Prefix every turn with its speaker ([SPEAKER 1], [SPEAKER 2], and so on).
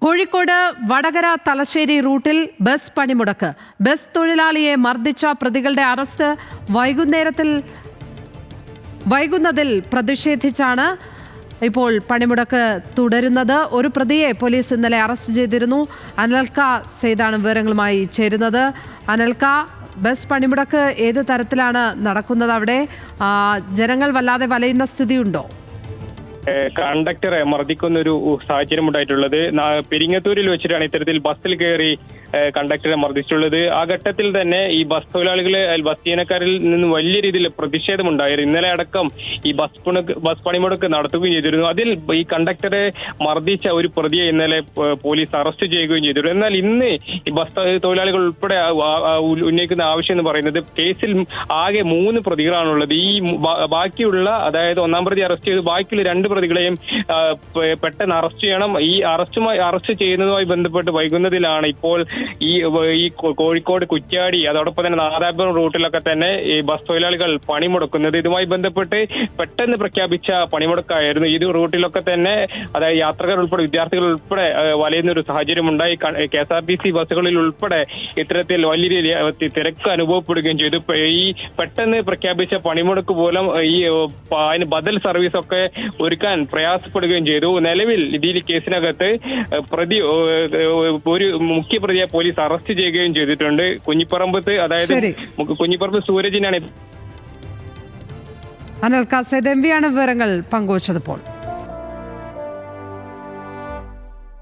[SPEAKER 1] കോഴിക്കോട് വടകര തലശ്ശേരി റൂട്ടിൽ ബസ് പണിമുടക്ക്. ബസ് തൊഴിലാളിയെ മർദ്ദിച്ച പ്രതികളുടെ അറസ്റ്റ് വൈകുന്നതിൽ പ്രതിഷേധിച്ചാണ് ഇപ്പോൾ പണിമുടക്ക് തുടരുന്നത്. ഒരു പ്രതിയെ പോലീസ് ഇന്നലെ അറസ്റ്റ് ചെയ്തിരുന്നു. അനൽക സെയ്ദാണ് വിവരങ്ങളുമായി ചേരുന്നത്. അനൽക, ബസ് പണിമുടക്ക് ഏത് തരത്തിലാണ് നടക്കുന്നത്? അവിടെ ജനങ്ങൾ വല്ലാതെ വലയുന്ന സ്ഥിതിയുണ്ടോ?
[SPEAKER 2] കണ്ടക്ടറെ മർദ്ദിക്കുന്ന ഒരു സാഹചര്യം ഉണ്ടായിട്ടുള്ളത്. പെരിങ്ങത്തൂരിൽ വെച്ചിട്ടാണ് ഇത്തരത്തിൽ ബസ്സിൽ കയറി കണ്ടക്ടറെ മർദ്ദിച്ചിട്ടുള്ളത്. ആ ഘട്ടത്തിൽ തന്നെ ഈ ബസ് തൊഴിലാളികളെ, ബസ് ജീവനക്കാരിൽ നിന്ന് വലിയ രീതിയിൽ പ്രതിഷേധമുണ്ടായിരുന്നു. ഇന്നലെ അടക്കം ഈ ബസ് പണിമുടക്ക് നടത്തുകയും ചെയ്തിരുന്നു. അതിൽ ഈ കണ്ടക്ടറെ മർദ്ദിച്ച ഒരു പ്രതിയെ ഇന്നലെ പോലീസ് അറസ്റ്റ് ചെയ്യുകയും ചെയ്തിരുന്നു. എന്നാൽ ഇന്ന് ഈ ബസ് തൊഴിലാളികൾ ഉൾപ്പെടെ ഉന്നയിക്കുന്ന ആവശ്യം എന്ന് പറയുന്നത് കേസിൽ ആകെ 3 പ്രതികളാണുള്ളത്. ഈ ബാക്കിയുള്ള, അതായത് 1-ാം പ്രതി അറസ്റ്റ് ചെയ്ത് ബാക്കിയുള്ള 2 പ്രതികളെയും പെട്ടെന്ന് അറസ്റ്റ് ചെയ്യണം. ഈ അറസ്റ്റ് ചെയ്യുന്നതുമായി ബന്ധപ്പെട്ട് വൈകുന്നതിലാണ് ഇപ്പോൾ ഈ കോഴിക്കോട് കുറ്റ്യാടി, അതോടൊപ്പം തന്നെ നാദാപുരം റൂട്ടിലൊക്കെ തന്നെ ഈ ബസ് തൊഴിലാളികൾ പണിമുടക്കുന്നത്. ഇതുമായി ബന്ധപ്പെട്ട് പെട്ടെന്ന് പ്രഖ്യാപിച്ച പണിമുടക്കായിരുന്നു. ഇത് റൂട്ടിലൊക്കെ തന്നെ, അതായത് യാത്രക്കാർ ഉൾപ്പെടെ, വിദ്യാർത്ഥികൾ ഉൾപ്പെടെ വലയുന്ന ഒരു സാഹചര്യം ഉണ്ടായി. KSRTC ബസ്സുകളിൽ ഉൾപ്പെടെ ഇത്തരത്തിൽ വലിയ തിരക്ക് അനുഭവപ്പെടുകയും ചെയ്തു. ഈ പെട്ടെന്ന് പ്രഖ്യാപിച്ച പണിമുടക്ക് മൂലം ഈ അതിന് ബദൽ സർവീസ് ഒക്കെ ഒരുക്കാൻ പ്രയാസപ്പെടുകയും ചെയ്തു. നിലവിൽ ഇതിൽ കേസിനകത്ത് ഒരു മുഖ്യ പ്രതിയെ പോലീസ് അറസ്റ്റ് ചെയ്യുകയും ചെയ്തിട്ടുണ്ട്. കുഞ്ഞിപ്പറമ്പത്ത്, അതായത് കുഞ്ഞിപ്പറമ്പ് സൂരജിനാണ്.
[SPEAKER 1] അനൽക സെയ്ദ് എം.വി ആണ് വിവരങ്ങൾ പങ്കുവച്ചത്.